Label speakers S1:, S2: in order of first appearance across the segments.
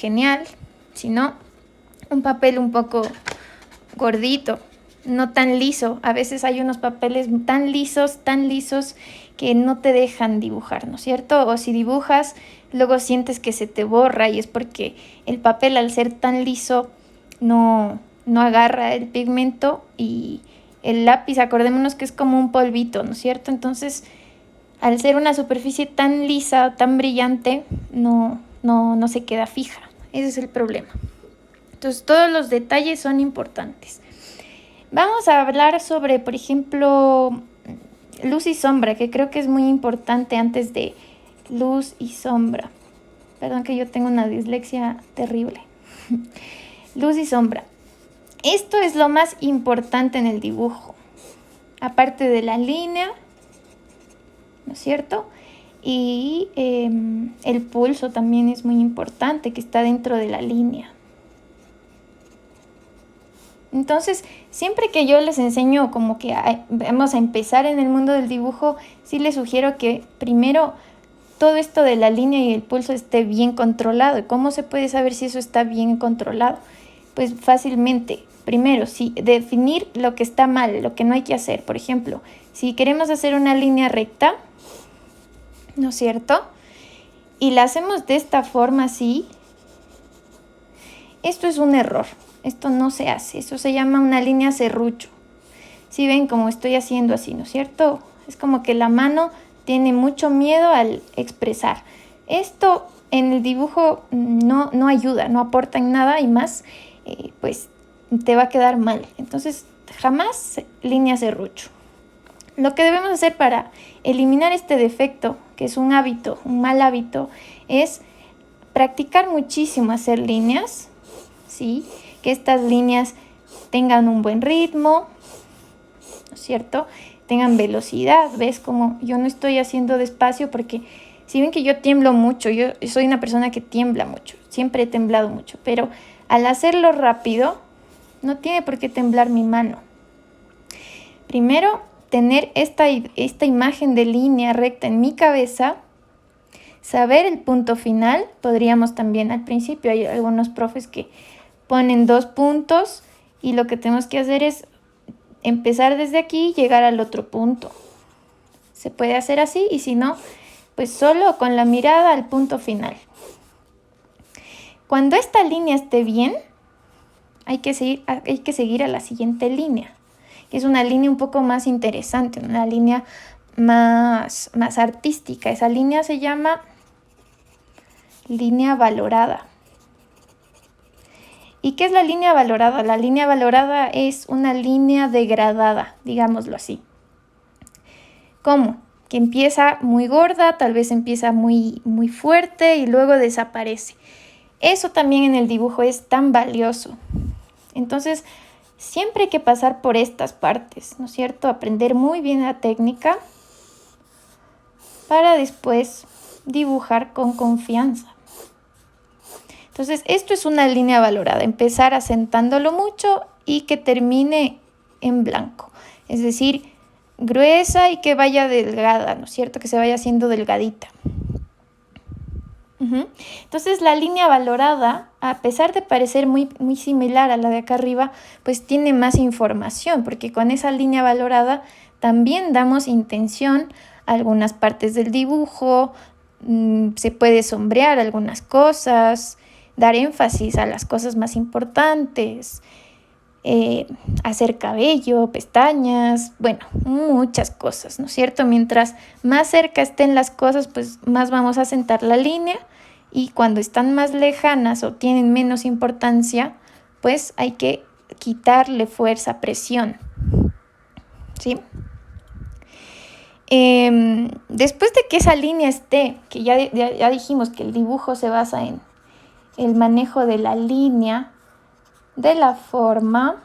S1: genial. Si no, un papel un poco gordito, no tan liso. A veces hay unos papeles tan lisos que no te dejan dibujar, ¿no es cierto? O si dibujas, luego sientes que se te borra y es porque el papel, al ser tan liso, no agarra el pigmento, y el lápiz, acordémonos que es como un polvito, ¿no es cierto? Entonces, al ser una superficie tan lisa, tan brillante, no se queda fija. Ese es el problema. Entonces, todos los detalles son importantes. Vamos a hablar sobre, por ejemplo, luz y sombra, que creo que es muy importante antes de luz y sombra. Perdón que yo tengo una dislexia terrible. Luz y sombra. Esto es lo más importante en el dibujo. Aparte de la línea, ¿no es cierto? Y el pulso también es muy importante, que está dentro de la línea. Entonces, siempre que yo les enseño como que vamos a empezar en el mundo del dibujo, sí les sugiero que primero todo esto de la línea y el pulso esté bien controlado. ¿Y cómo se puede saber si eso está bien controlado? Pues fácilmente. Primero, sí, definir lo que está mal, lo que no hay que hacer. Por ejemplo, si queremos hacer una línea recta, ¿no es cierto? Y la hacemos de esta forma así, esto es un error. Esto no se hace. Eso se llama una línea serrucho. Si ven como estoy haciendo así, ¿no es cierto? Es como que la mano tiene mucho miedo al expresar. Esto en el dibujo no ayuda, no aporta en nada, y más, pues te va a quedar mal. Entonces, jamás línea serrucho. Lo que debemos hacer para eliminar este defecto, que es un hábito, un mal hábito, es practicar muchísimo hacer líneas, ¿sí? Que estas líneas tengan un buen ritmo, ¿no es cierto? Tengan velocidad. ¿Ves? Como yo no estoy haciendo despacio, porque si ven que yo tiemblo mucho, yo soy una persona que tiembla mucho, siempre he temblado mucho, pero al hacerlo rápido, no tiene por qué temblar mi mano. Primero, tener esta imagen de línea recta en mi cabeza, saber el punto final. Podríamos también al principio, hay algunos profes que ponen 2 puntos y lo que tenemos que hacer es empezar desde aquí y llegar al otro punto. Se puede hacer así, y si no, pues solo con la mirada al punto final. Cuando esta línea esté bien, hay que seguir a la siguiente línea, que es una línea un poco más interesante, una línea más artística. Esa línea se llama línea valorada. ¿Y qué es la línea valorada? La línea valorada es una línea degradada, digámoslo así. ¿Cómo? Que empieza muy gorda, tal vez empieza muy fuerte y luego desaparece. Eso también en el dibujo es tan valioso. Entonces, siempre hay que pasar por estas partes, ¿no es cierto? Aprender muy bien la técnica para después dibujar con confianza. Entonces, esto es una línea valorada, empezar asentándolo mucho y que termine en blanco. Es decir, gruesa y que vaya delgada, ¿no es cierto? Que se vaya haciendo delgadita. Entonces, la línea valorada, a pesar de parecer muy similar a la de acá arriba, pues tiene más información, porque con esa línea valorada también damos intención a algunas partes del dibujo, se puede sombrear algunas cosas, dar énfasis a las cosas más importantes, hacer cabello, pestañas, bueno, muchas cosas, ¿no es cierto? Mientras más cerca estén las cosas, pues más vamos a asentar la línea, y cuando están más lejanas o tienen menos importancia, pues hay que quitarle fuerza, presión, ¿sí? Después de que esa línea esté, que ya dijimos que el dibujo se basa en el manejo de la línea, de la forma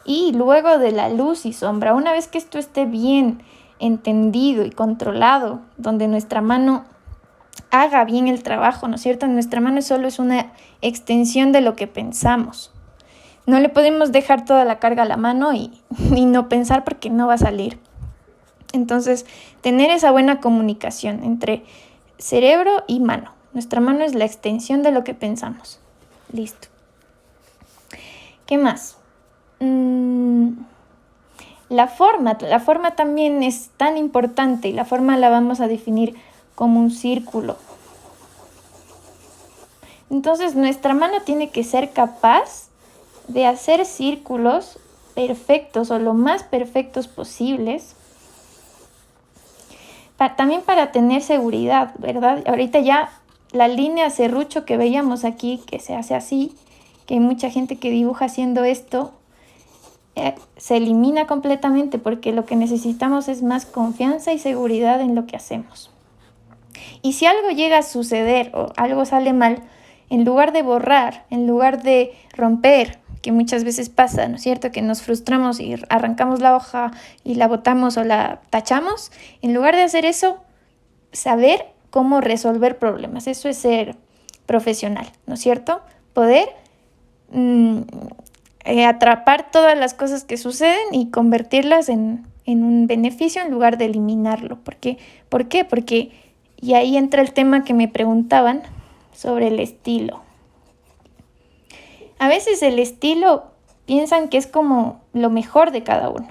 S1: y luego de la luz y sombra. Una vez que esto esté bien entendido y controlado, donde nuestra mano haga bien el trabajo, ¿no es cierto? Nuestra mano solo es una extensión de lo que pensamos. No le podemos dejar toda la carga a la mano y no pensar, porque no va a salir. Entonces, tener esa buena comunicación entre cerebro y mano. Nuestra mano es la extensión de lo que pensamos. Listo. ¿Qué más? La forma también es tan importante y la forma la vamos a definir como un círculo. Entonces nuestra mano tiene que ser capaz de hacer círculos perfectos o lo más perfectos posibles. También para tener seguridad, ¿verdad? Ahorita ya la línea serrucho que veíamos aquí, que se hace así, que hay mucha gente que dibuja haciendo esto, se elimina completamente porque lo que necesitamos es más confianza y seguridad en lo que hacemos. Y si algo llega a suceder o algo sale mal, en lugar de borrar, en lugar de romper, que muchas veces pasa, ¿no es cierto? Que nos frustramos y arrancamos la hoja y la botamos o la tachamos. En lugar de hacer eso, saber cómo resolver problemas. Eso es ser profesional, ¿no es cierto? Poder atrapar todas las cosas que suceden y convertirlas en un beneficio en lugar de eliminarlo. ¿Por qué? Porque, y ahí entra el tema que me preguntaban sobre el estilo. A veces el estilo piensan que es como lo mejor de cada uno,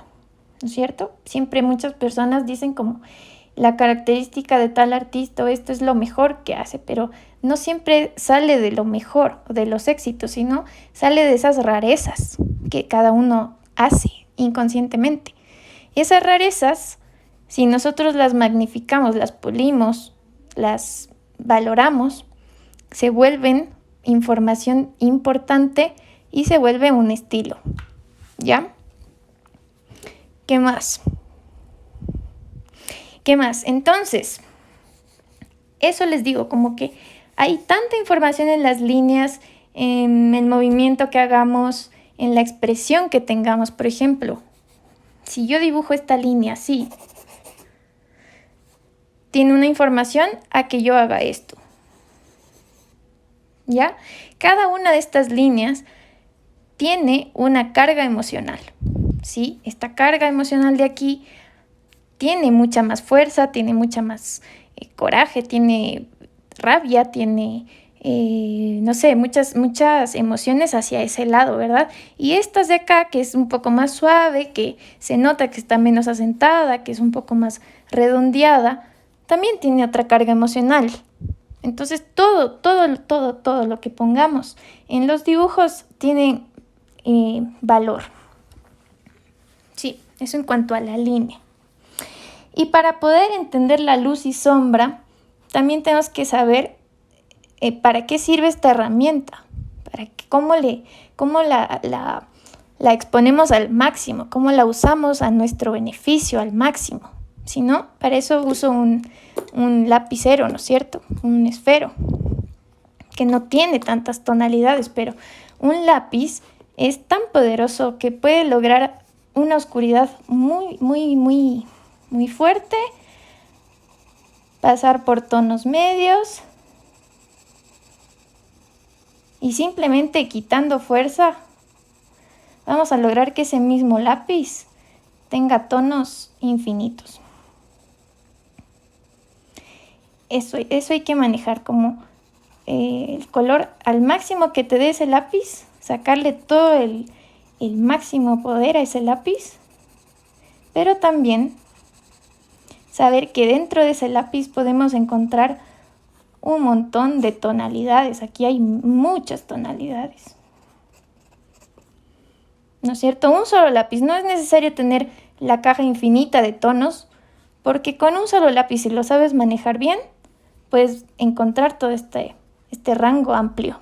S1: ¿no es cierto? Siempre muchas personas dicen como la característica de tal artista o esto es lo mejor que hace, pero no siempre sale de lo mejor o de los éxitos, sino sale de esas rarezas que cada uno hace inconscientemente. Y esas rarezas, si nosotros las magnificamos, las pulimos, las valoramos, se vuelven información importante y se vuelve un estilo, ¿ya? ¿Qué más? Entonces, eso les digo, como que hay tanta información en las líneas, en el movimiento que hagamos, en la expresión que tengamos. Por ejemplo, si yo dibujo esta línea así, tiene una información a que yo haga esto. ¿Ya? Cada una de estas líneas tiene una carga emocional, ¿sí? Esta carga emocional de aquí tiene mucha más fuerza, tiene mucha más coraje, tiene rabia, tiene, no sé, muchas emociones hacia ese lado, ¿verdad? Y estas de acá, que es un poco más suave, que se nota que está menos asentada, que es un poco más redondeada, también tiene otra carga emocional. Entonces todo lo que pongamos en los dibujos tiene valor. Sí, eso en cuanto a la línea. Y para poder entender la luz y sombra, también tenemos que saber para qué sirve esta herramienta, cómo la exponemos al máximo, cómo la usamos a nuestro beneficio al máximo. Si no, para eso uso un lapicero, ¿no es cierto? Un esfero, que no tiene tantas tonalidades, pero un lápiz es tan poderoso que puede lograr una oscuridad muy fuerte, pasar por tonos medios y simplemente quitando fuerza vamos a lograr que ese mismo lápiz tenga tonos infinitos. Eso hay que manejar como el color al máximo que te dé ese lápiz, sacarle todo el máximo poder a ese lápiz, pero también saber que dentro de ese lápiz podemos encontrar un montón de tonalidades. Aquí hay muchas tonalidades, ¿no es cierto? Un solo lápiz, no es necesario tener la caja infinita de tonos, porque con un solo lápiz, si lo sabes manejar bien, puedes encontrar todo este rango amplio.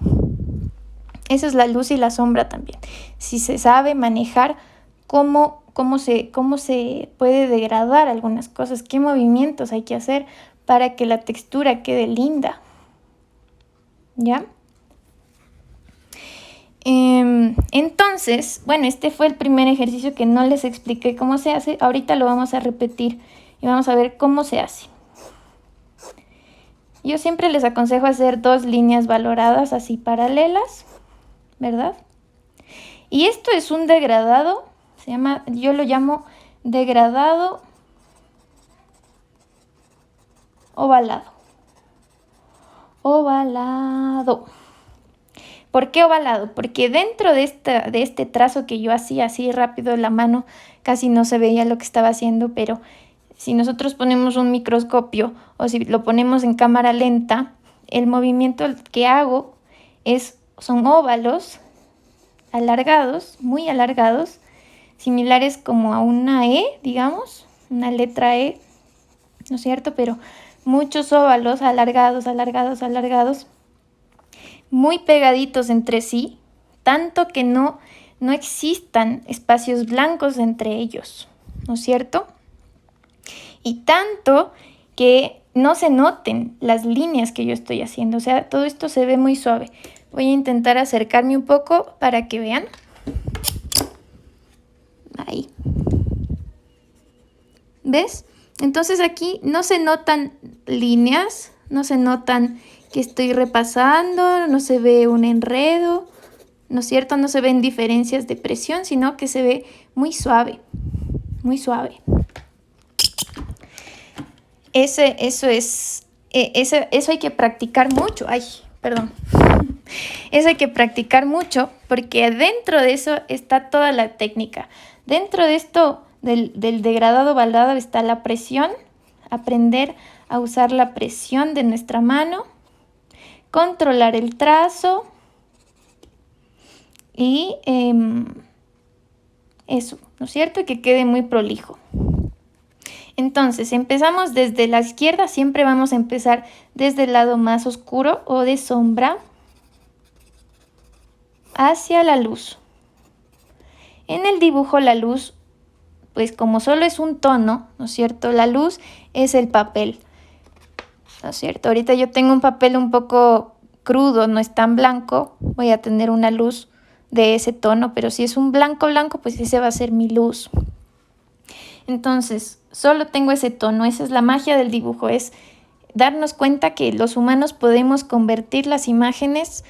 S1: Eso es la luz y la sombra también. Si se sabe manejar cómo se puede degradar algunas cosas, qué movimientos hay que hacer para que la textura quede linda. ¿Ya? Entonces, bueno, este fue el primer ejercicio que no les expliqué cómo se hace. Ahorita lo vamos a repetir y vamos a ver cómo se hace. Yo siempre les aconsejo hacer 2 líneas valoradas así paralelas, ¿verdad? Y esto es un degradado, yo lo llamo degradado ovalado ovalado. ¿Por qué ovalado? Porque dentro de este trazo que yo hacía así rápido la mano, casi no se veía lo que estaba haciendo, pero si nosotros ponemos un microscopio o si lo ponemos en cámara lenta, el movimiento que hago son óvalos alargados, muy alargados, similares como a una E, digamos, una letra E, ¿no es cierto? Pero muchos óvalos alargados, alargados, alargados, muy pegaditos entre sí, tanto que no existan espacios blancos entre ellos, ¿no es cierto? Y tanto que no se noten las líneas que yo estoy haciendo, o sea, todo esto se ve muy suave. Voy a intentar acercarme un poco para que vean. Ahí. ¿Ves? Entonces aquí no se notan líneas, no se notan que estoy repasando, no se ve un enredo, ¿no es cierto? No se ven diferencias de presión, sino que se ve muy suave, muy suave. Eso hay que practicar mucho. Ay, perdón. Eso hay que practicar mucho porque dentro de eso está toda la técnica. Dentro de esto del degradado ovalado está la presión, aprender a usar la presión de nuestra mano, controlar el trazo y eso, ¿no es cierto? Que quede muy prolijo. Entonces, empezamos desde la izquierda, siempre vamos a empezar desde el lado más oscuro o de sombra hacia la luz. En el dibujo la luz, pues como solo es un tono, ¿no es cierto? La luz es el papel, ¿no es cierto? Ahorita yo tengo un papel un poco crudo, no es tan blanco, voy a tener una luz de ese tono, pero si es un blanco blanco, pues ese va a ser mi luz. Entonces, solo tengo ese tono, esa es la magia del dibujo, es darnos cuenta que los humanos podemos convertir las imágenes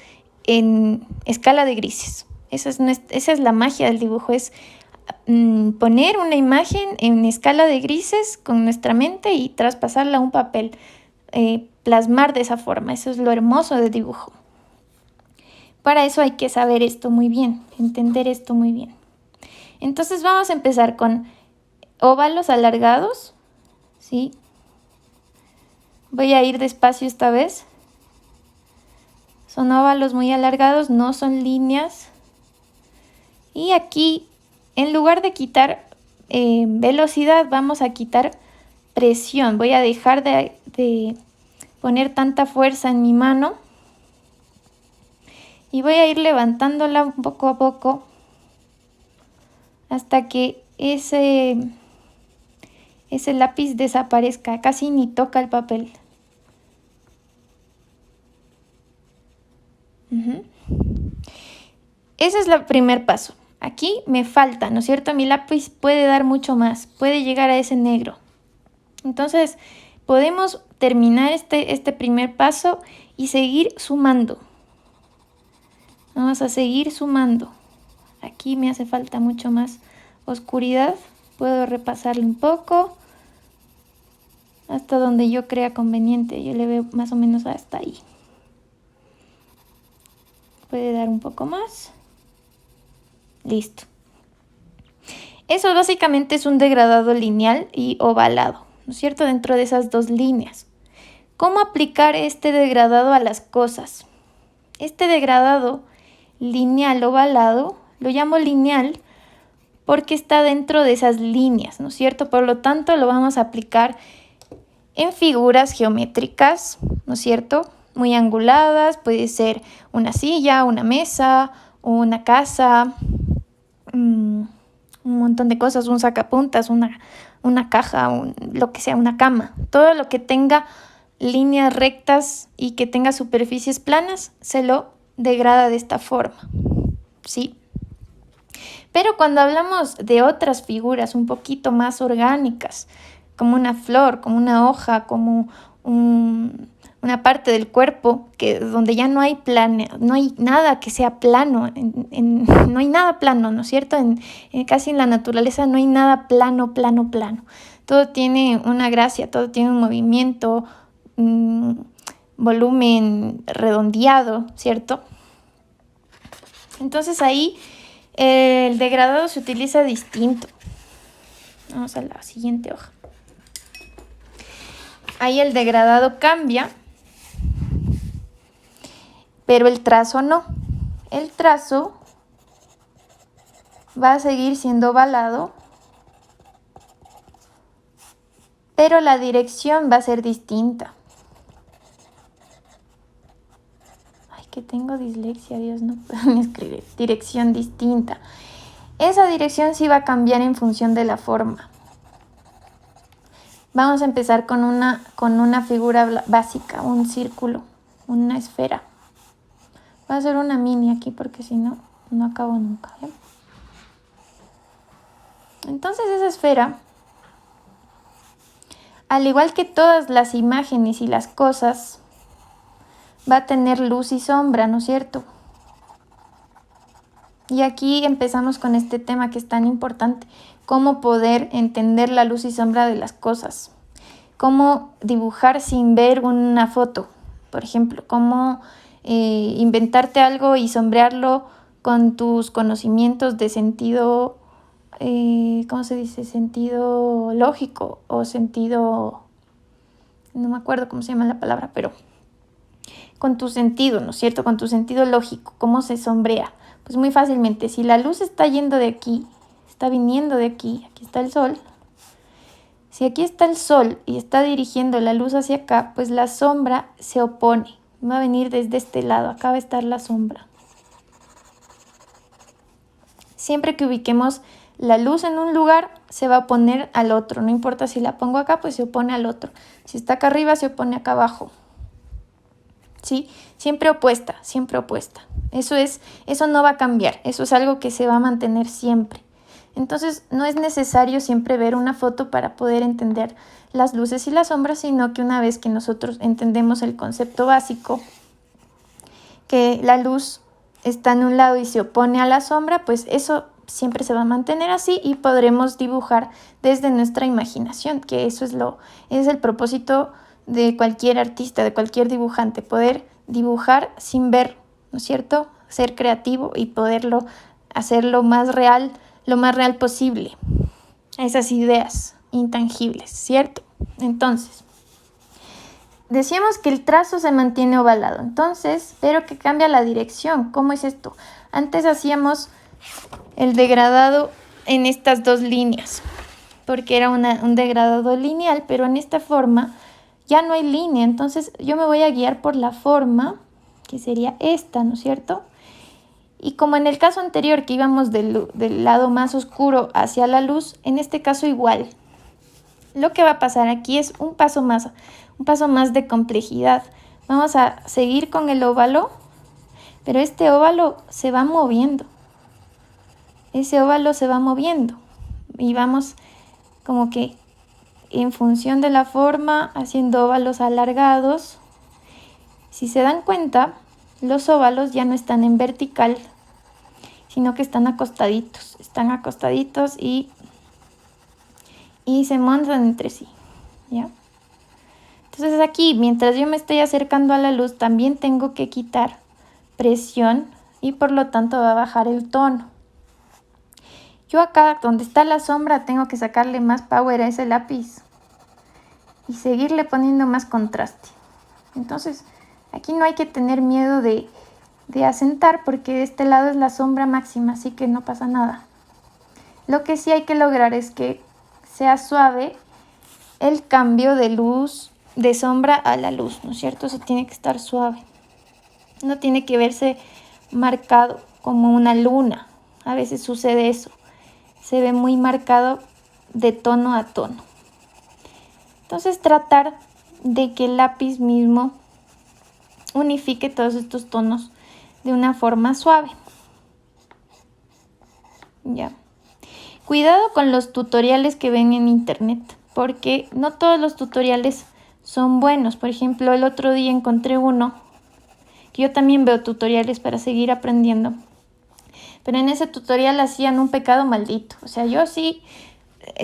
S1: en escala de grises. Esa es la magia del dibujo, es poner una imagen en escala de grises con nuestra mente y traspasarla a un papel, plasmar de esa forma. Eso es lo hermoso del dibujo. Para eso hay que saber esto muy bien, entender esto muy bien. Entonces vamos a empezar con óvalos alargados, ¿sí? Voy a ir despacio esta vez. Son óvalos muy alargados, no son líneas. Y aquí, en lugar de quitar velocidad, vamos a quitar presión. Voy a dejar de poner tanta fuerza en mi mano. Y voy a ir levantándola poco a poco hasta que ese lápiz desaparezca, casi ni toca el papel. Ese es el primer paso. Aquí me falta, ¿no es cierto? Mi lápiz puede dar mucho más, puede llegar a ese negro. Entonces, podemos terminar este primer paso y seguir sumando. Vamos a seguir sumando. Aquí me hace falta mucho más oscuridad. Puedo repasarle un poco hasta donde yo crea conveniente. Yo le veo más o menos hasta ahí. Puede dar un poco más. Listo. Eso básicamente es un degradado lineal y ovalado, ¿no es cierto? Dentro de esas dos líneas. ¿Cómo aplicar este degradado a las cosas? Este degradado lineal ovalado lo llamo lineal porque está dentro de esas líneas, ¿no es cierto? Por lo tanto, lo vamos a aplicar en figuras geométricas, ¿no es cierto? Muy anguladas, puede ser una silla, una mesa, una casa, un montón de cosas, un sacapuntas, una caja, lo que sea, una cama. Todo lo que tenga líneas rectas y que tenga superficies planas, se lo degrada de esta forma, ¿sí? Pero cuando hablamos de otras figuras un poquito más orgánicas, como una flor, como una hoja, como una parte del cuerpo donde ya no hay no hay nada que sea plano, no hay nada plano, ¿no es cierto? Casi en la naturaleza no hay nada plano. Todo tiene una gracia, todo tiene un movimiento, volumen redondeado, ¿cierto? Entonces ahí el degradado se utiliza distinto. Vamos a la siguiente hoja. Ahí el degradado cambia, pero el trazo no. El trazo va a seguir siendo ovalado, pero la dirección va a ser distinta. Ay, que tengo dislexia, Dios, no puedo ni escribir. Dirección distinta. Esa dirección sí va a cambiar en función de la forma. Vamos a empezar con una figura básica, un círculo, una esfera. Voy a hacer una mini aquí porque si no, no acabo nunca, ¿eh? Entonces esa esfera, al igual que todas las imágenes y las cosas, va a tener luz y sombra, ¿no es cierto? Y aquí empezamos con este tema que es tan importante, cómo poder entender la luz y sombra de las cosas, cómo dibujar sin ver una foto, por ejemplo, cómo inventarte algo y sombrearlo con tus conocimientos de sentido, ¿cómo se dice? Sentido lógico o sentido, no me acuerdo cómo se llama la palabra, pero con tu sentido, ¿no es cierto? Con tu sentido lógico, ¿cómo se sombrea? Pues muy fácilmente, si la luz está yendo de aquí, está viniendo de aquí, aquí está el sol. Si aquí está el sol y está dirigiendo la luz hacia acá, pues la sombra se opone. Va a venir desde este lado, acá va a estar la sombra. Siempre que ubiquemos la luz en un lugar, se va a oponer al otro. No importa si la pongo acá, pues se opone al otro. Si está acá arriba, se opone acá abajo. ¿Sí? Siempre opuesta, siempre opuesta. Eso no va a cambiar. Eso es algo que se va a mantener siempre. Entonces, no es necesario siempre ver una foto para poder entender las luces y las sombras, sino que una vez que nosotros entendemos el concepto básico, que la luz está en un lado y se opone a la sombra, pues eso siempre se va a mantener así y podremos dibujar desde nuestra imaginación, que eso es el propósito de cualquier artista, de cualquier dibujante, poder dibujar sin ver, ¿no es cierto? Ser creativo y poderlo hacer lo más real posible, esas ideas intangibles, ¿cierto? Entonces, decíamos que el trazo se mantiene ovalado, entonces, pero que cambia la dirección. ¿Cómo es esto? Antes hacíamos el degradado en estas dos líneas, porque era un degradado lineal, pero en esta forma ya no hay línea, entonces yo me voy a guiar por la forma, que sería esta, ¿no es cierto? Y como en el caso anterior que íbamos del lado más oscuro hacia la luz, en este caso igual. Lo que va a pasar aquí es un paso más de complejidad. Vamos a seguir con el óvalo, pero este óvalo se va moviendo. Ese óvalo se va moviendo y vamos como que en función de la forma haciendo óvalos alargados. Si se dan cuenta, los óvalos ya no están en vertical, sino que están acostaditos. Están acostaditos y se montan entre sí, ¿ya? Entonces aquí, mientras yo me estoy acercando a la luz, también tengo que quitar presión y por lo tanto va a bajar el tono. Yo acá, donde está la sombra, tengo que sacarle más power a ese lápiz y seguirle poniendo más contraste. Entonces, aquí no hay que tener miedo de asentar porque de este lado es la sombra máxima, así que no pasa nada. Lo que sí hay que lograr es que sea suave el cambio de luz, de sombra a la luz, ¿no es cierto? Eso tiene que estar suave. No tiene que verse marcado como una luna. A veces sucede eso. Se ve muy marcado de tono a tono. Entonces tratar de que el lápiz mismo unifique todos estos tonos de una forma suave. Ya. Cuidado con los tutoriales que ven en internet, porque no todos los tutoriales son buenos. Por ejemplo, el otro día encontré uno, que yo también veo tutoriales para seguir aprendiendo, pero en ese tutorial hacían un pecado maldito. O sea, yo sí,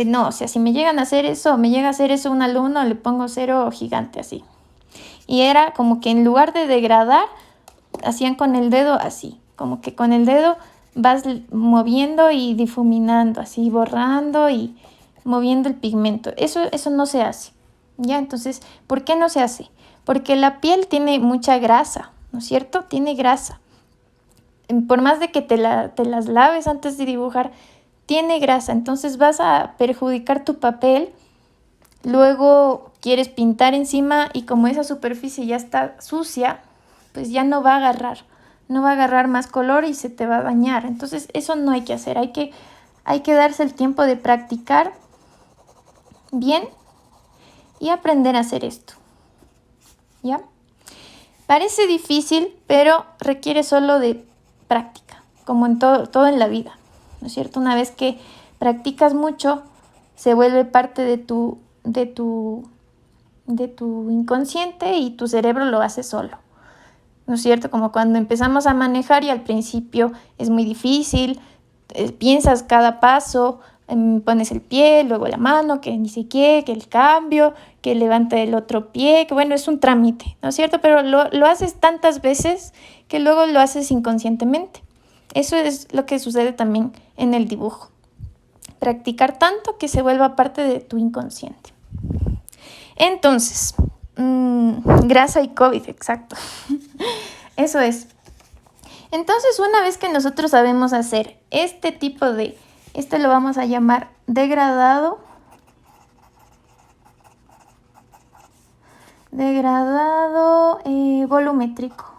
S1: no, o sea, si me llegan a hacer eso, me llega a hacer eso un alumno, le pongo 0 gigante así. Y era como que en lugar de degradar, hacían con el dedo así, como que con el dedo vas moviendo y difuminando, así borrando y moviendo el pigmento. Eso no se hace, ¿ya? Entonces, ¿por qué no se hace? Porque la piel tiene mucha grasa, ¿no es cierto? Tiene grasa. Por más de que te las laves antes de dibujar, tiene grasa, entonces vas a perjudicar tu papel. Luego quieres pintar encima y como esa superficie ya está sucia, pues ya no va a agarrar, no va a agarrar más color y se te va a dañar. Entonces eso no hay que hacer, hay que darse el tiempo de practicar bien y aprender a hacer esto, ¿ya? Parece difícil, pero requiere solo de práctica, como en todo en la vida, ¿no es cierto? Una vez que practicas mucho, se vuelve parte de tu inconsciente y tu cerebro lo hace solo, ¿no es cierto? Como cuando empezamos a manejar y al principio es muy difícil, piensas cada paso, pones el pie, luego la mano, que ni sé qué, que el cambio, que levanta el otro pie, que bueno, es un trámite, ¿no es cierto? Pero lo haces tantas veces que luego lo haces inconscientemente. Eso es lo que sucede también en el dibujo. Practicar tanto que se vuelva parte de tu inconsciente. Entonces, grasa y COVID, exacto. Eso es. Entonces, una vez que nosotros sabemos hacer este tipo de, este lo vamos a llamar degradado. Degradado volumétrico.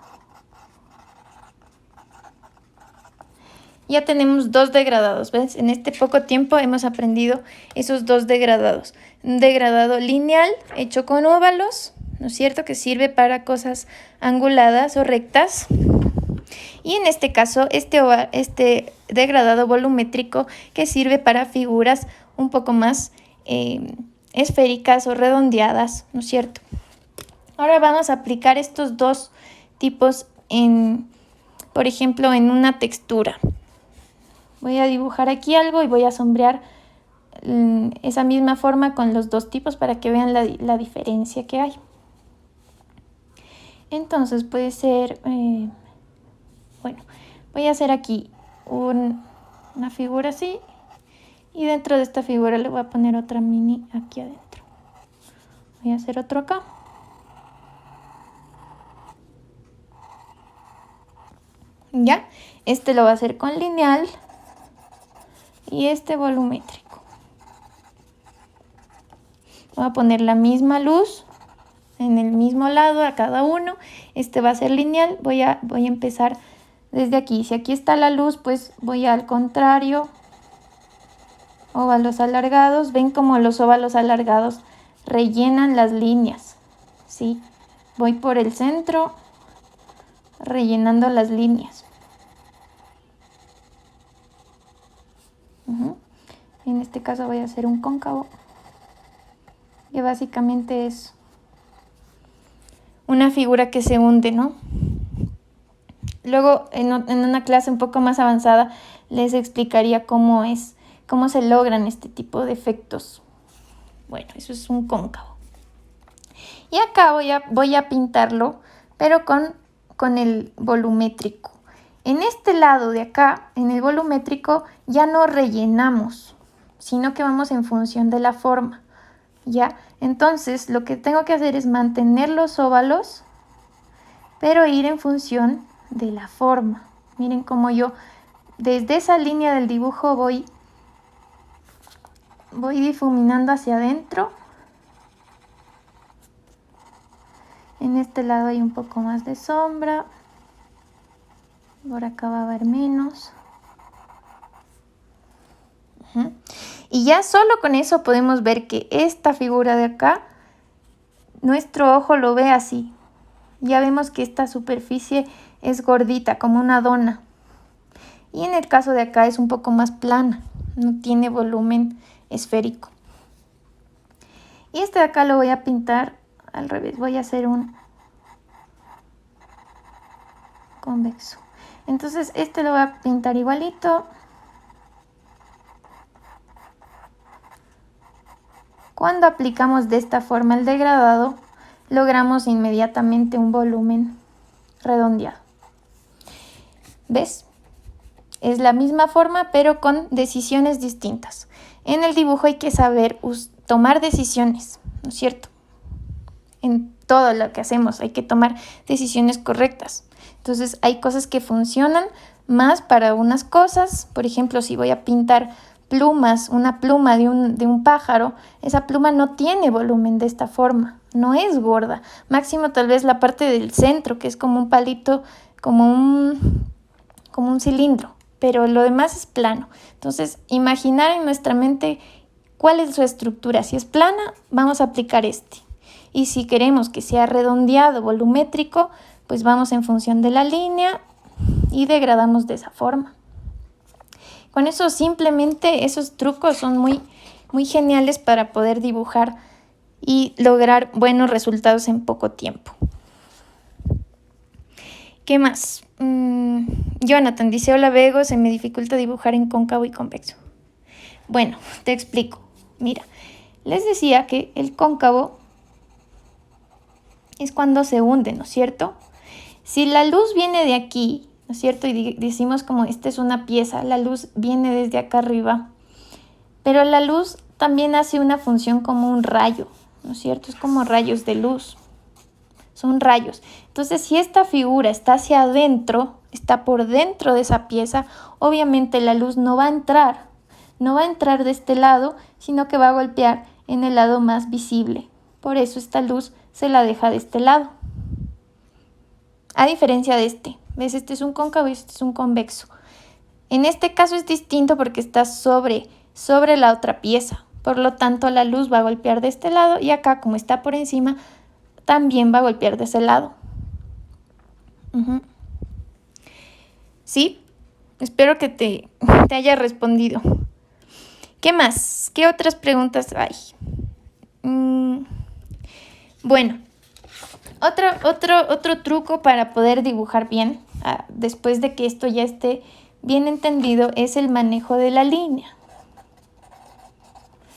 S1: Ya tenemos 2 degradados, ¿ves? En este poco tiempo hemos aprendido esos 2 degradados. Un degradado lineal hecho con óvalos, ¿no es cierto? Que sirve para cosas anguladas o rectas. Y en este caso, este degradado volumétrico que sirve para figuras un poco más esféricas o redondeadas, ¿no es cierto? Ahora vamos a aplicar estos 2 tipos por ejemplo, en una textura. Voy a dibujar aquí algo y voy a sombrear esa misma forma con los 2 tipos para que vean la diferencia que hay. Entonces puede ser, bueno, voy a hacer aquí una figura así y dentro de esta figura le voy a poner otra mini aquí adentro. Voy a hacer otro acá. ¿Ya? Este lo voy a hacer con lineal y este volumétrico. Voy a poner la misma luz en el mismo lado a cada uno. Este va a ser lineal. Voy a empezar desde aquí. Si aquí está la luz, pues voy al contrario. Óvalos alargados. ¿Ven cómo los óvalos alargados rellenan las líneas? ¿Sí? Voy por el centro rellenando las líneas. En este caso voy a hacer un cóncavo, que básicamente es una figura que se hunde, ¿no? Luego, en una clase un poco más avanzada, les explicaría cómo se logran este tipo de efectos. Bueno, eso es un cóncavo. Y acá voy a pintarlo, pero con el volumétrico. En este lado de acá, en el volumétrico, ya no rellenamos, sino que vamos en función de la forma, ¿ya? Entonces, lo que tengo que hacer es mantener los óvalos, pero ir en función de la forma. Miren cómo yo, desde esa línea del dibujo, voy difuminando hacia adentro. En este lado hay un poco más de sombra. Por acá va a haber menos. Y ya solo con eso podemos ver que esta figura de acá, nuestro ojo lo ve así. Ya vemos que esta superficie es gordita, como una dona. Y en el caso de acá es un poco más plana, no tiene volumen esférico. Y este de acá lo voy a pintar al revés, voy a hacer un convexo. Entonces este lo voy a pintar igualito. Cuando aplicamos de esta forma el degradado, logramos inmediatamente un volumen redondeado. ¿Ves? Es la misma forma, pero con decisiones distintas. En el dibujo hay que saber tomar decisiones, ¿no es cierto? En todo lo que hacemos hay que tomar decisiones correctas. Entonces hay cosas que funcionan más para unas cosas. Por ejemplo, si voy a pintar plumas, una pluma de un pájaro, esa pluma no tiene volumen de esta forma, no es gorda. Máximo tal vez la parte del centro, que es como un palito, como un cilindro, pero lo demás es plano. Entonces, imaginar en nuestra mente cuál es su estructura. Si es plana, vamos a aplicar este. Y si queremos que sea redondeado, volumétrico, pues vamos en función de la línea y degradamos de esa forma. Con eso simplemente esos trucos son muy, muy geniales para poder dibujar y lograr buenos resultados en poco tiempo. ¿Qué más? Jonathan dice, hola Bego, se me dificulta dibujar en cóncavo y convexo. Bueno, te explico. Mira, les decía que el cóncavo es cuando se hunde, ¿no es cierto? Si la luz viene de aquí, ¿no es cierto? Y decimos como esta es una pieza, la luz viene desde acá arriba, pero la luz también hace una función como un rayo, ¿no es cierto? Es como rayos de luz, son rayos. Entonces, si esta figura está hacia adentro, está por dentro de esa pieza, obviamente la luz no va a entrar de este lado, sino que va a golpear en el lado más visible. Por eso esta luz se la deja de este lado. A diferencia de este, ¿ves? Este es un cóncavo y este es un convexo. En este caso es distinto porque está sobre la otra pieza. Por lo tanto, la luz va a golpear de este lado y acá, como está por encima, también va a golpear de ese lado. ¿Sí? Espero que te haya respondido. ¿Qué más? ¿Qué otras preguntas hay? Bueno, otro truco para poder dibujar bien, después de que esto ya esté bien entendido, es el manejo de la línea.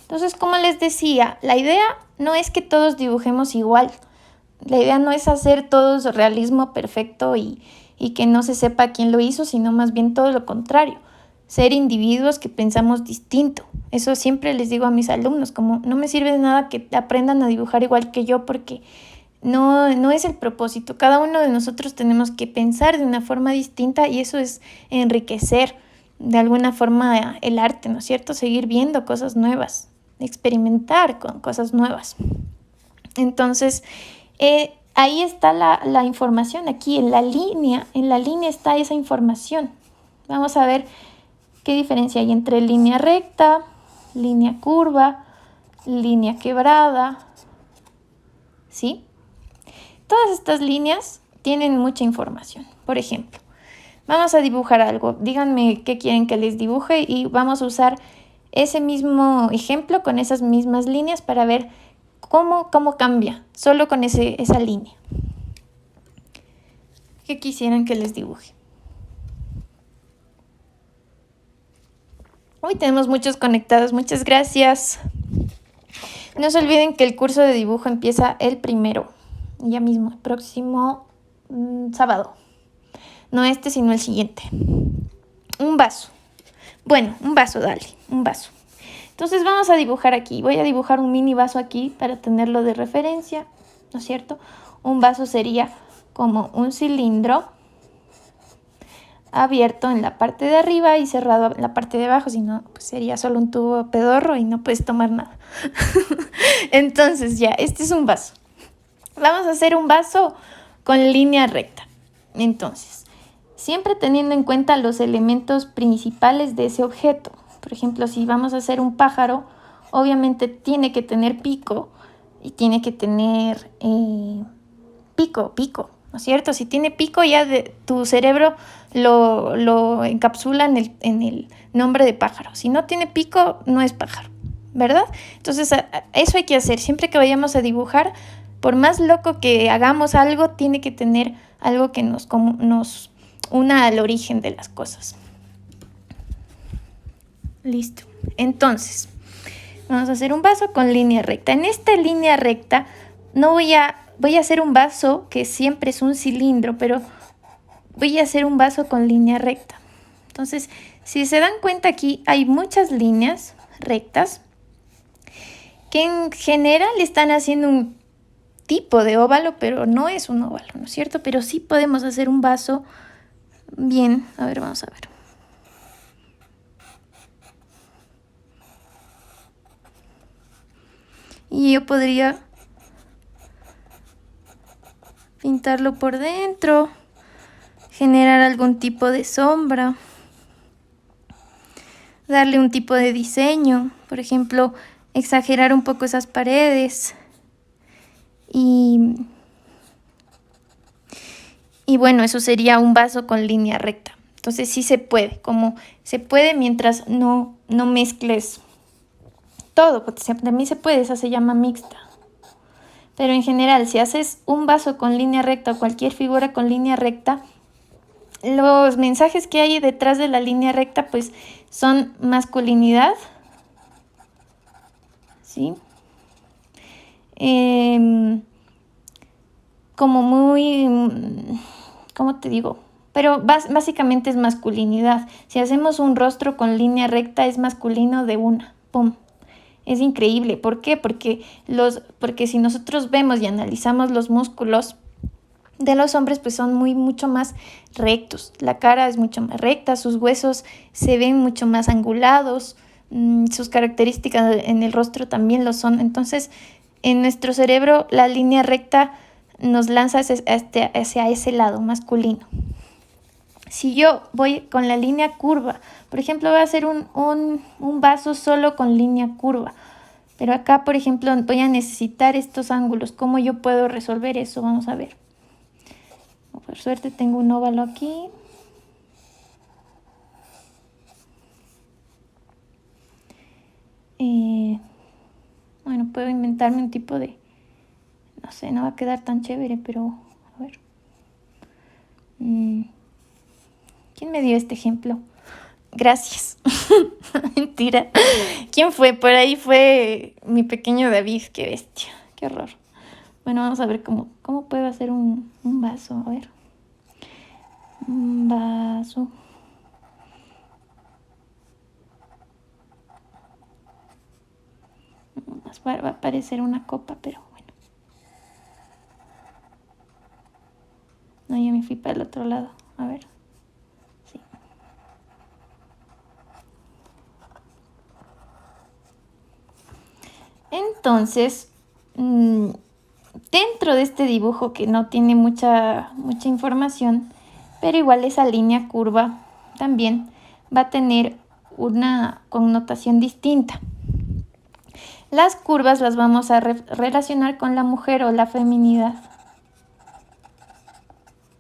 S1: Entonces, como les decía, la idea no es que todos dibujemos igual. La idea no es hacer todos realismo perfecto y que no se sepa quién lo hizo, sino más bien todo lo contrario. Ser individuos que pensamos distinto. Eso siempre les digo a mis alumnos, como no me sirve de nada que aprendan a dibujar igual que yo porque no es el propósito. Cada uno de nosotros tenemos que pensar de una forma distinta y eso es enriquecer de alguna forma el arte, ¿no es cierto? Seguir viendo cosas nuevas, experimentar con cosas nuevas. Entonces, ahí está la información, aquí en la línea está esa información. Vamos a ver qué diferencia hay entre línea recta, línea curva, línea quebrada, ¿sí? Todas estas líneas tienen mucha información. Por ejemplo, vamos a dibujar algo. Díganme qué quieren que les dibuje y vamos a usar ese mismo ejemplo con esas mismas líneas para ver cómo cambia solo con esa línea. ¿Qué quisieran que les dibuje? Hoy tenemos muchos conectados. Muchas gracias. No se olviden que el curso de dibujo empieza el 1, ya mismo, el próximo sábado. No este, sino el siguiente. Un vaso. Bueno, un vaso, dale, un vaso. Entonces vamos a dibujar aquí. Voy a dibujar un mini vaso aquí para tenerlo de referencia, ¿no es cierto? Un vaso sería como un cilindro abierto en la parte de arriba y cerrado en la parte de abajo, si no, pues sería solo un tubo pedorro y no puedes tomar nada. Entonces ya, este es un vaso. Vamos a hacer un vaso con línea recta. Entonces, siempre teniendo en cuenta los elementos principales de ese objeto. Por ejemplo, si vamos a hacer un pájaro, obviamente tiene que tener pico y tiene que tener pico, ¿no es cierto? Si tiene pico, ya tu cerebro lo encapsula en el nombre de pájaro. Si no tiene pico, no es pájaro, ¿verdad? Entonces, eso hay que hacer. Siempre que vayamos a dibujar, por más loco que hagamos algo, tiene que tener algo que nos una al origen de las cosas. Listo. Entonces, vamos a hacer un vaso con línea recta. En esta línea recta no voy a voy a hacer un vaso que siempre es un cilindro, pero voy a hacer un vaso con línea recta. Entonces, si se dan cuenta, aquí hay muchas líneas rectas que en general están haciendo un tipo de óvalo, pero no es un óvalo, ¿no es cierto? Pero sí podemos hacer un vaso bien. A ver, vamos a ver. Y yo podría pintarlo por dentro, generar algún tipo de sombra, darle un tipo de diseño, por ejemplo, exagerar un poco esas paredes y bueno, eso sería un vaso con línea recta. Entonces sí se puede, como se puede mientras no mezcles todo, porque también se puede, esa se llama mixta. Pero en general, si haces un vaso con línea recta o cualquier figura con línea recta, los mensajes que hay detrás de la línea recta pues son masculinidad, ¿sí? Como muy, ¿cómo te digo? Pero básicamente es masculinidad. Si hacemos un rostro con línea recta es masculino de una, ¡pum! Es increíble. ¿Por qué? Porque si nosotros vemos y analizamos los músculos de los hombres, pues son mucho más rectos. La cara es mucho más recta, sus huesos se ven mucho más angulados, sus características en el rostro también lo son. Entonces, en nuestro cerebro la línea recta nos lanza hacia ese lado masculino. Si yo voy con la línea curva, por ejemplo, voy a hacer un vaso solo con línea curva. Pero acá, por ejemplo, voy a necesitar estos ángulos. ¿Cómo yo puedo resolver eso? Vamos a ver. Por suerte tengo un óvalo aquí. Bueno, puedo inventarme un tipo de... No sé, no va a quedar tan chévere, pero... A ver. ¿Quién me dio este ejemplo? Gracias. Mentira. ¿Quién fue? Por ahí fue mi pequeño David. Qué bestia. Qué horror. Bueno, vamos a ver cómo puedo hacer un vaso. A ver. Un vaso. Va a parecer una copa, pero bueno. No, ya me fui para el otro lado. A ver. Sí. Entonces, dentro de este dibujo que no tiene mucha información, pero igual esa línea curva también va a tener una connotación distinta. Las curvas las vamos a relacionar con la mujer o la feminidad,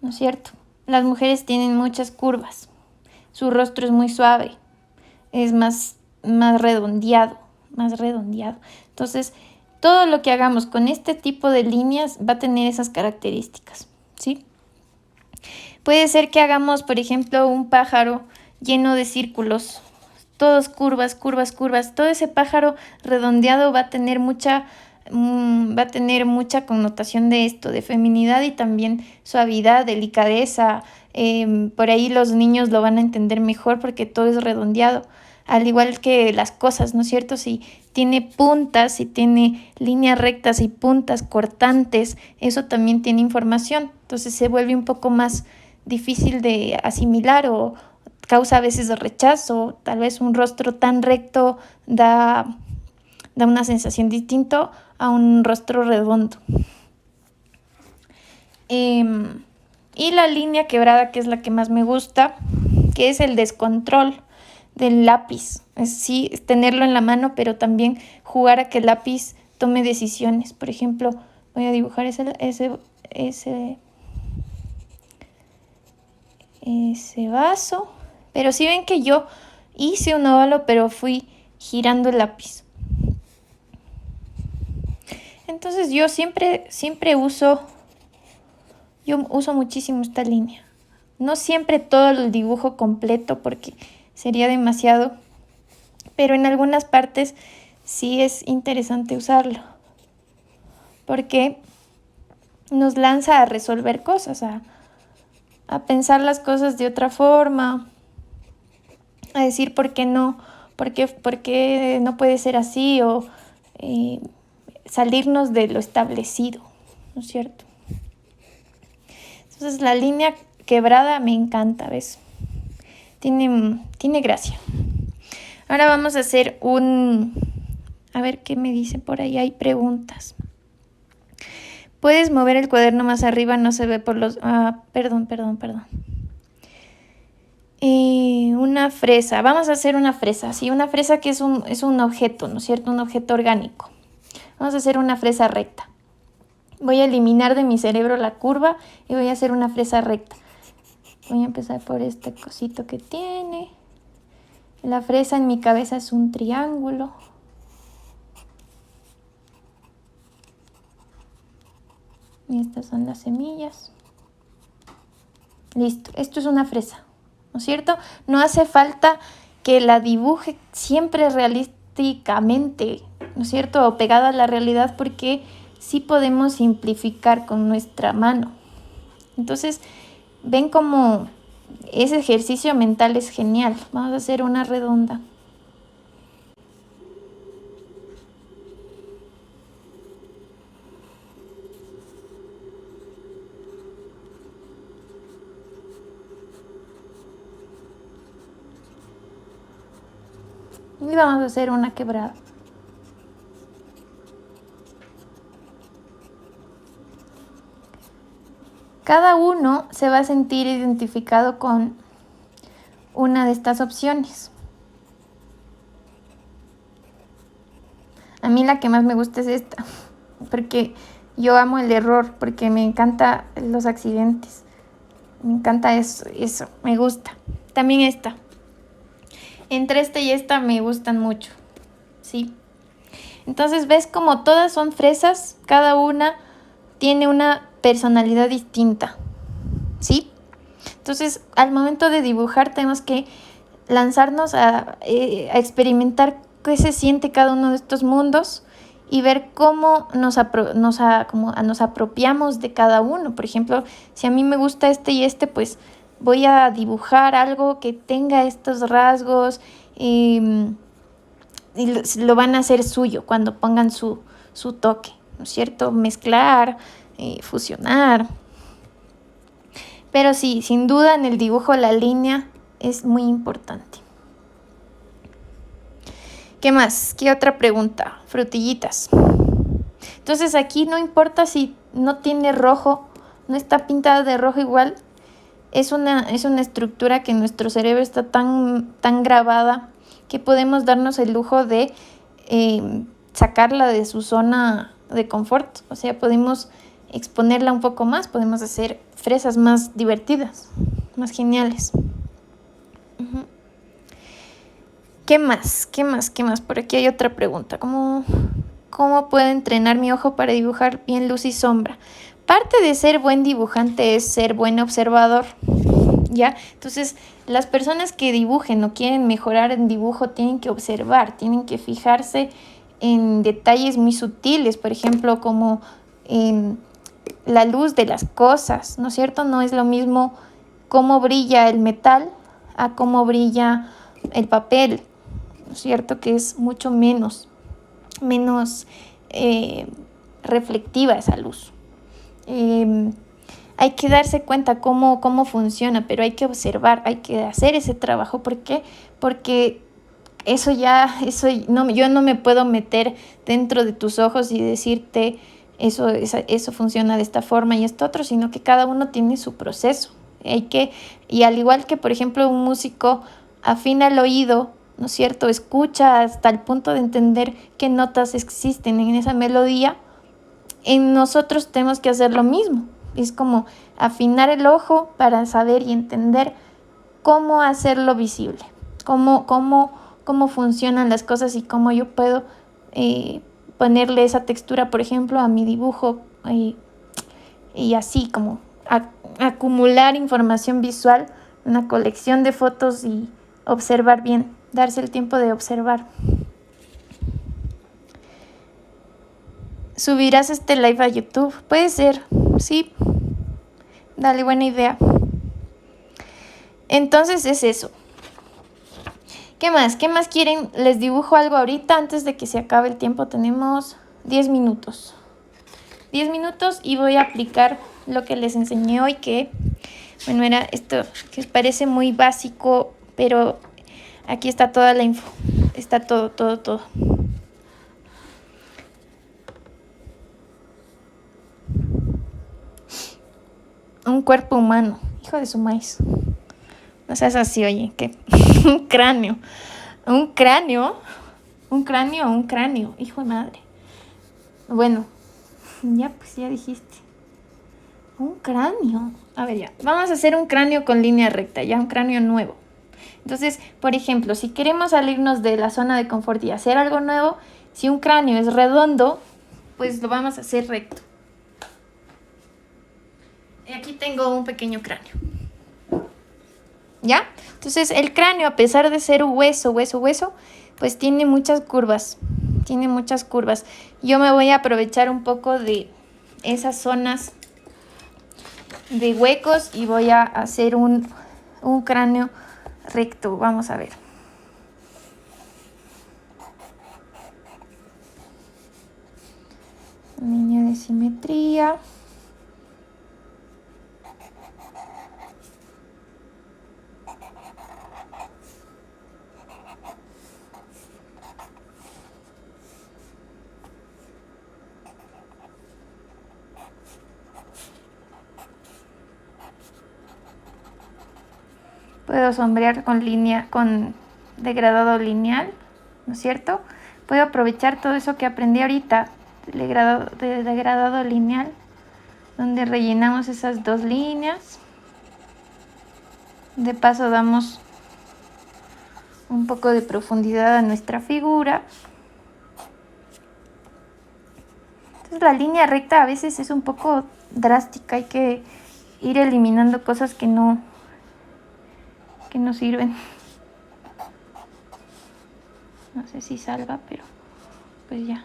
S1: ¿no es cierto? Las mujeres tienen muchas curvas, su rostro es muy suave, es más redondeado, Entonces, todo lo que hagamos con este tipo de líneas va a tener esas características, ¿sí? Puede ser que hagamos, por ejemplo, un pájaro lleno de círculos, todos curvas. Todo ese pájaro redondeado va a tener mucha connotación de esto, de feminidad y también suavidad, delicadeza. Por ahí los niños lo van a entender mejor porque todo es redondeado, al igual que las cosas, ¿no es cierto? Si tiene puntas, si tiene líneas rectas y puntas cortantes, eso también tiene información. Entonces se vuelve un poco más difícil de asimilar o causa a veces de rechazo. Tal vez un rostro tan recto da una sensación distinta a un rostro redondo. Y la línea quebrada, que es la que más me gusta, que es el descontrol del lápiz. Sí, tenerlo en la mano, pero también jugar a que el lápiz tome decisiones. Por ejemplo, voy a dibujar ese vaso. Pero si ven que yo hice un óvalo, pero fui girando el lápiz. Entonces yo siempre uso muchísimo esta línea. No siempre todo el dibujo completo porque sería demasiado, pero en algunas partes sí es interesante usarlo. Porque nos lanza a resolver cosas, a pensar las cosas de otra forma, a decir por qué no, por qué no puede ser así, o salirnos de lo establecido, ¿no es cierto? Entonces la línea quebrada me encanta, ¿ves? Tiene gracia. Ahora vamos a hacer a ver qué me dice por ahí, hay preguntas. Puedes mover el cuaderno más arriba, no se ve por los... perdón. Una fresa, vamos a hacer una fresa, ¿sí? Una fresa que es un objeto, ¿no es cierto? Un objeto orgánico. Vamos a hacer una fresa recta. Voy a eliminar de mi cerebro la curva y voy a hacer una fresa recta. Voy a empezar por este cosito que tiene. La fresa en mi cabeza es un triángulo. Y estas son las semillas. Listo, esto es una fresa, ¿no es cierto? No hace falta que la dibuje siempre realísticamente, ¿no es cierto? O pegada a la realidad, porque sí podemos simplificar con nuestra mano. Entonces, ven cómo ese ejercicio mental es genial. Vamos a hacer una redonda. Y vamos a hacer una quebrada. Cada uno se va a sentir identificado con una de estas opciones. A mí la que más me gusta es esta, porque yo amo el error, porque me encantan los accidentes. Me encanta eso, me gusta. También esta. Entre esta y esta me gustan mucho, ¿sí? Entonces, ¿ves como todas son fresas? Cada una tiene una personalidad distinta, ¿sí? Entonces, al momento de dibujar tenemos que lanzarnos a experimentar qué se siente cada uno de estos mundos y ver cómo nos apropiamos de cada uno. Por ejemplo, si a mí me gusta este y este, pues voy a dibujar algo que tenga estos rasgos y lo van a hacer suyo cuando pongan su toque, ¿no es cierto? Mezclar, fusionar. Pero sí, sin duda en el dibujo la línea es muy importante. ¿Qué más? ¿Qué otra pregunta? Frutillitas. Entonces aquí no importa si no tiene rojo, no está pintada de rojo igual. Es una estructura que en nuestro cerebro está tan grabada que podemos darnos el lujo de sacarla de su zona de confort. O sea, podemos exponerla un poco más, podemos hacer fresas más divertidas, más geniales. Uh-huh. ¿Qué más? Por aquí hay otra pregunta. ¿Cómo puedo entrenar mi ojo para dibujar bien luz y sombra? Parte de ser buen dibujante es ser buen observador, ¿ya? Entonces, las personas que dibujen o quieren mejorar en dibujo tienen que observar, tienen que fijarse en detalles muy sutiles, por ejemplo, como la luz de las cosas, ¿no es cierto? No es lo mismo cómo brilla el metal a cómo brilla el papel, ¿no es cierto? Que es mucho menos reflectiva esa luz. Hay que darse cuenta cómo funciona, pero hay que observar, hay que hacer ese trabajo. ¿Por qué? Porque yo no me puedo meter dentro de tus ojos y decirte eso funciona de esta forma y esto otro, sino que cada uno tiene su proceso. Y al igual que, por ejemplo, un músico afina el oído, ¿no es cierto? Escucha hasta el punto de entender qué notas existen en esa melodía. En nosotros tenemos que hacer lo mismo. Es como afinar el ojo para saber y entender cómo hacerlo visible, cómo funcionan las cosas y cómo yo puedo ponerle esa textura, por ejemplo, a mi dibujo y así como acumular información visual, una colección de fotos y observar bien, darse el tiempo de observar. ¿Subirás este live a YouTube? Puede ser. Sí, dale, buena idea. Entonces es eso. ¿Qué más? ¿Qué más quieren? Les dibujo algo ahorita antes de que se acabe el tiempo. Tenemos 10 minutos. 10 minutos y voy a aplicar lo que les enseñé hoy, que, bueno, era esto que parece muy básico, pero aquí está toda la info. Está todo, todo, todo. Un cuerpo humano. Hijo de su maíz. No seas así, oye, que un cráneo. Un cráneo. Un cráneo, un cráneo. Hijo de madre. Bueno, ya pues ya dijiste. Un cráneo. A ver, ya. Vamos a hacer un cráneo con línea recta, ya un cráneo nuevo. Entonces, por ejemplo, si queremos salirnos de la zona de confort y hacer algo nuevo, si un cráneo es redondo, pues lo vamos a hacer recto. Y aquí tengo un pequeño cráneo. ¿Ya? Entonces, el cráneo, a pesar de ser hueso, pues tiene muchas curvas. Tiene muchas curvas. Yo me voy a aprovechar un poco de esas zonas de huecos y voy a hacer un cráneo recto. Vamos a ver. Línea de simetría. Puedo sombrear con degradado lineal, ¿no es cierto? Puedo aprovechar todo eso que aprendí ahorita, de degradado lineal, donde rellenamos esas dos líneas. De paso damos un poco de profundidad a nuestra figura. Entonces la línea recta a veces es un poco drástica, hay que ir eliminando cosas que no sirven. No sé si salga, pero pues ya.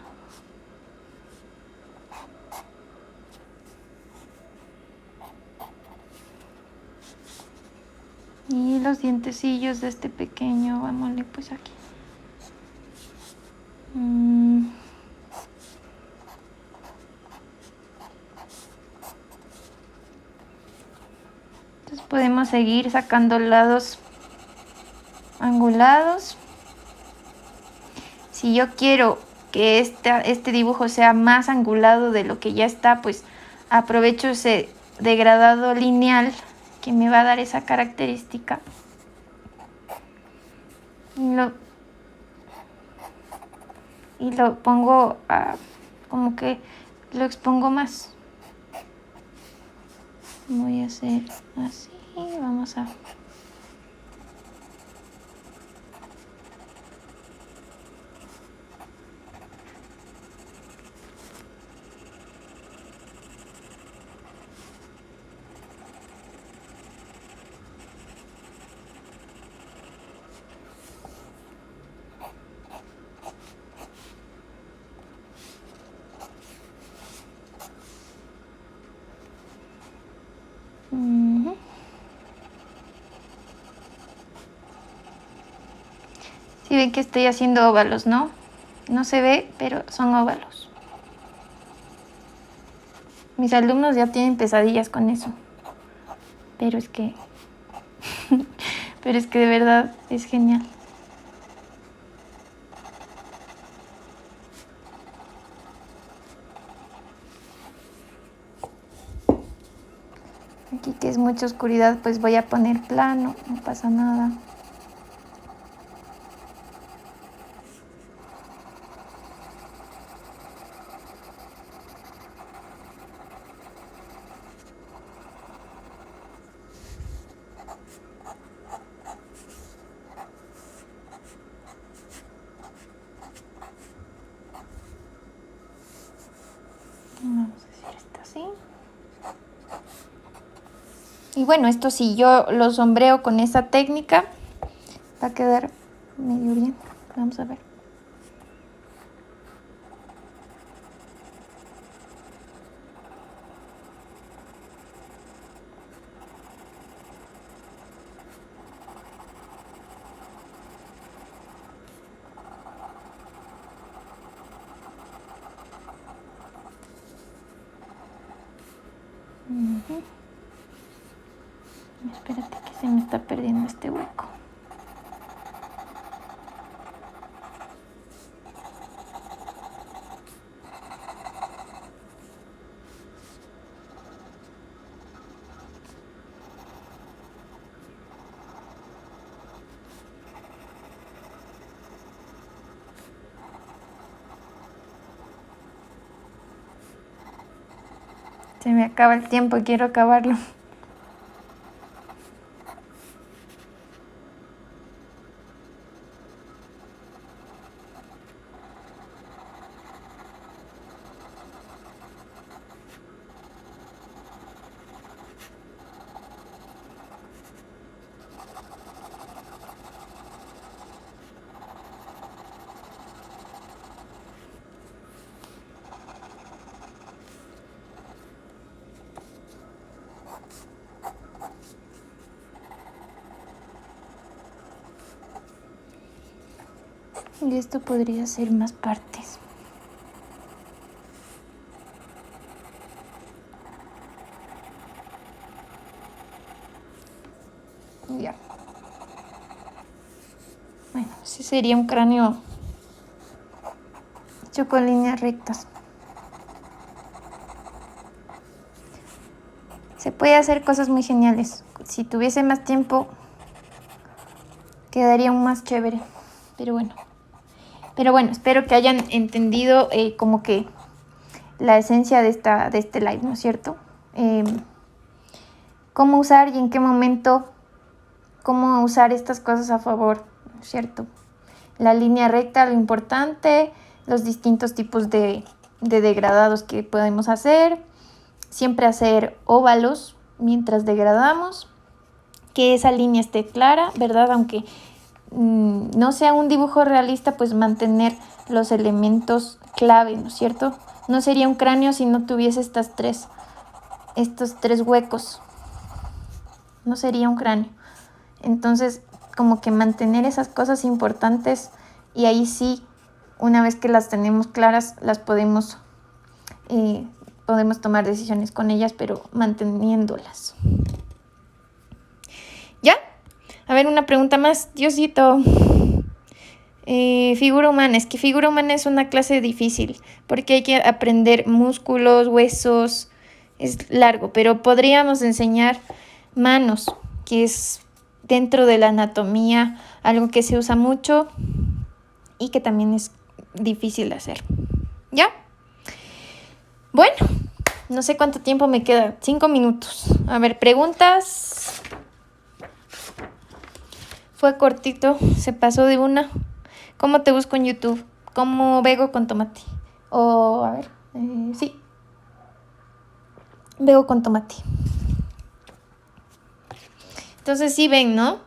S1: Y los dientecillos de este pequeño, vámonos pues aquí. Entonces podemos seguir sacando lados angulados. Si yo quiero que este dibujo sea más angulado de lo que ya está, pues aprovecho ese degradado lineal que me va a dar esa característica. Y lo pongo como que lo expongo más. Voy a hacer así, vamos a... Si ven que estoy haciendo óvalos, ¿no? No se ve, pero son óvalos. Mis alumnos ya tienen pesadillas con eso. Pero es que... pero es que de verdad es genial. Aquí que es mucha oscuridad, pues voy a poner plano, no pasa nada. Vamos a hacer esto así. Y bueno, esto si yo lo sombreo con esa técnica, va a quedar medio bien. Vamos a ver. espérate que se me está perdiendo este hueco. Se me acaba el tiempo y quiero acabarlo. Y esto podría ser más partes. Ya. Bueno, ese sería un cráneo hecho con líneas rectas. Se puede hacer cosas muy geniales. Si tuviese más tiempo, quedaría aún más chévere. Pero bueno, espero que hayan entendido como que la esencia de este live, ¿no es cierto? Cómo usar y en qué momento, cómo usar estas cosas a favor, ¿no es cierto? La línea recta, lo importante, los distintos tipos de degradados que podemos hacer, siempre hacer óvalos mientras degradamos, que esa línea esté clara, ¿verdad? Aunque no sea un dibujo realista, pues mantener los elementos clave, ¿no es cierto? No sería un cráneo si no tuviese estos tres huecos. No sería un cráneo. Entonces, como que mantener esas cosas importantes y ahí sí, una vez que las tenemos claras, las podemos tomar decisiones con ellas, pero manteniéndolas. ¿Ya? A ver, una pregunta más. Diosito. Figura humana. Es que figura humana es una clase difícil porque hay que aprender músculos, huesos. Es largo, pero podríamos enseñar manos, que es dentro de la anatomía algo que se usa mucho y que también es difícil de hacer. ¿Ya? Bueno, no sé cuánto tiempo me queda. 5 minutos. A ver, preguntas. Fue cortito, se pasó de una. ¿Cómo te busco en YouTube? ¿Cómo Vego con tomate? O, a ver, sí. Vego con tomate. Entonces sí ven, ¿no?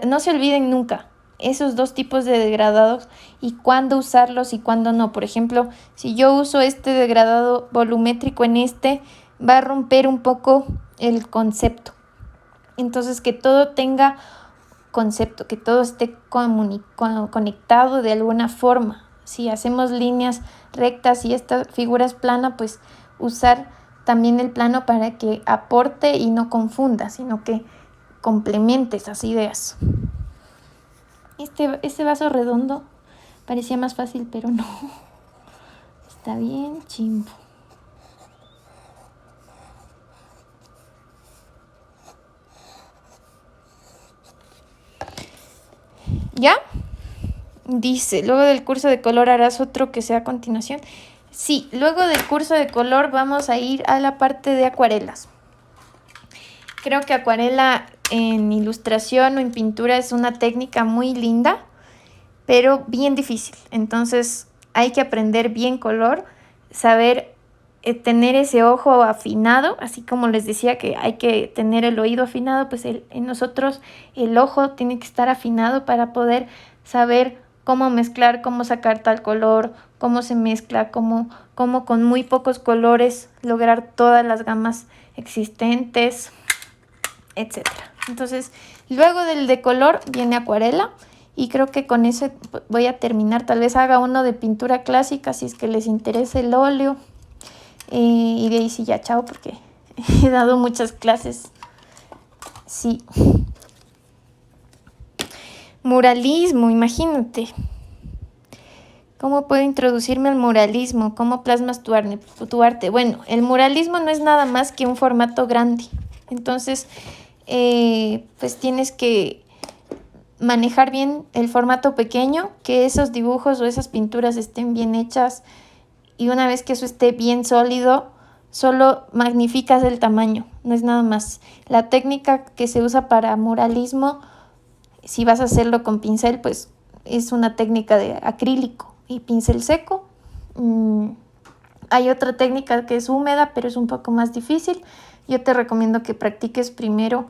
S1: No se olviden nunca esos dos tipos de degradados y cuándo usarlos y cuándo no. Por ejemplo, si yo uso este degradado volumétrico en va a romper un poco el concepto. Entonces que todo tenga concepto, que todo esté conectado de alguna forma. Si hacemos líneas rectas y esta figura es plana, pues usar también el plano para que aporte y no confunda, sino que complemente esas ideas. Este vaso redondo parecía más fácil, pero no. Está bien chimbo. ¿Ya? Dice, luego del curso de color harás otro que sea a continuación. Sí, luego del curso de color vamos a ir a la parte de acuarelas. Creo que acuarela en ilustración o en pintura es una técnica muy linda, pero bien difícil. Entonces hay que aprender bien color, saber tener ese ojo afinado, así como les decía que hay que tener el oído afinado, pues en nosotros el ojo tiene que estar afinado para poder saber cómo mezclar, cómo sacar tal color, cómo se mezcla, cómo con muy pocos colores lograr todas las gamas existentes, etc. Entonces, luego del de color viene acuarela y creo que con eso voy a terminar. Tal vez haga uno de pintura clásica si es que les interesa el óleo. Y de ahí sí ya chao porque he dado muchas clases Sí. Muralismo, imagínate. ¿Cómo puedo introducirme al muralismo? ¿Cómo plasmas tu arte? Bueno, el muralismo no es nada más que un formato grande. Entonces, pues tienes que manejar bien el formato pequeño, que esos dibujos o esas pinturas estén bien hechas, y una vez que eso esté bien sólido, solo magnificas el tamaño, no es nada más. La técnica que se usa para muralismo, si vas a hacerlo con pincel, pues es una técnica de acrílico y pincel seco. Hay otra técnica que es húmeda, pero es un poco más difícil. Yo te recomiendo que practiques primero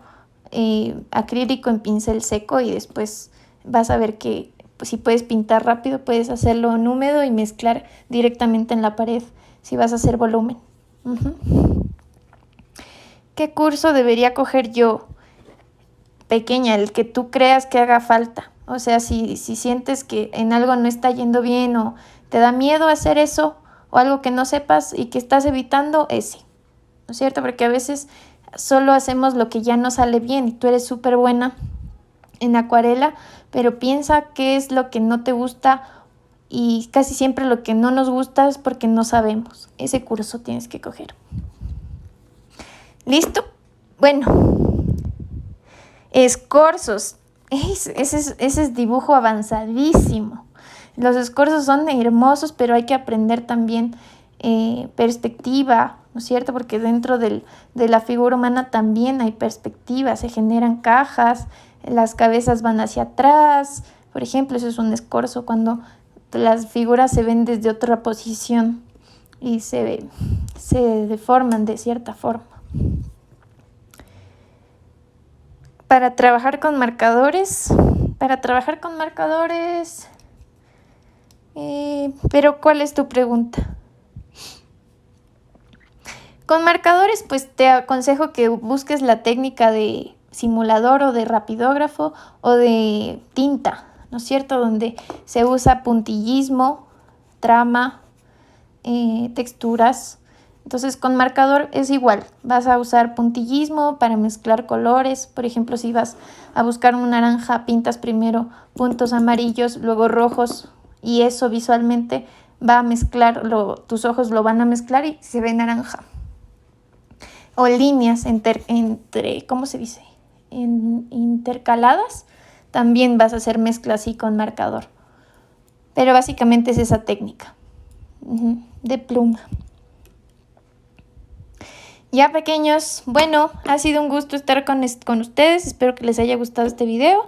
S1: acrílico en pincel seco y después vas a ver que pues, si puedes pintar rápido, puedes hacerlo en húmedo y mezclar directamente en la pared si vas a hacer volumen. ¿Qué curso debería coger yo? Pequeña, el que tú creas que haga falta. O sea, si sientes que en algo no está yendo bien o te da miedo hacer eso o algo que no sepas y que estás evitando, ese, ¿no es cierto? Porque a veces solo hacemos lo que ya no sale bien y tú eres súper buena en acuarela, pero piensa qué es lo que no te gusta y casi siempre lo que no nos gusta es porque no sabemos. Ese curso tienes que coger. ¿Listo? Bueno, escorzos. Ese es dibujo avanzadísimo. Los escorzos son hermosos, pero hay que aprender también perspectiva, ¿no es cierto? Porque dentro de la figura humana también hay perspectiva, se generan cajas, las cabezas van hacia atrás. Por ejemplo, eso es un escorzo, cuando las figuras se ven desde otra posición y se deforman de cierta forma. Para trabajar con marcadores, pero ¿cuál es tu pregunta? Con marcadores, pues te aconsejo que busques la técnica de simulador o de rapidógrafo o de tinta, ¿no es cierto? Donde se usa puntillismo, trama, texturas. Entonces con marcador es igual, vas a usar puntillismo para mezclar colores. Por ejemplo, si vas a buscar un naranja, pintas primero puntos amarillos, luego rojos, y eso visualmente va a mezclar, tus ojos lo van a mezclar y se ve naranja. O líneas entre ¿cómo se dice? Intercaladas, también vas a hacer mezcla así con marcador. Pero básicamente es esa técnica de pluma. Ya, pequeños, bueno, ha sido un gusto estar con ustedes. Espero que les haya gustado este video.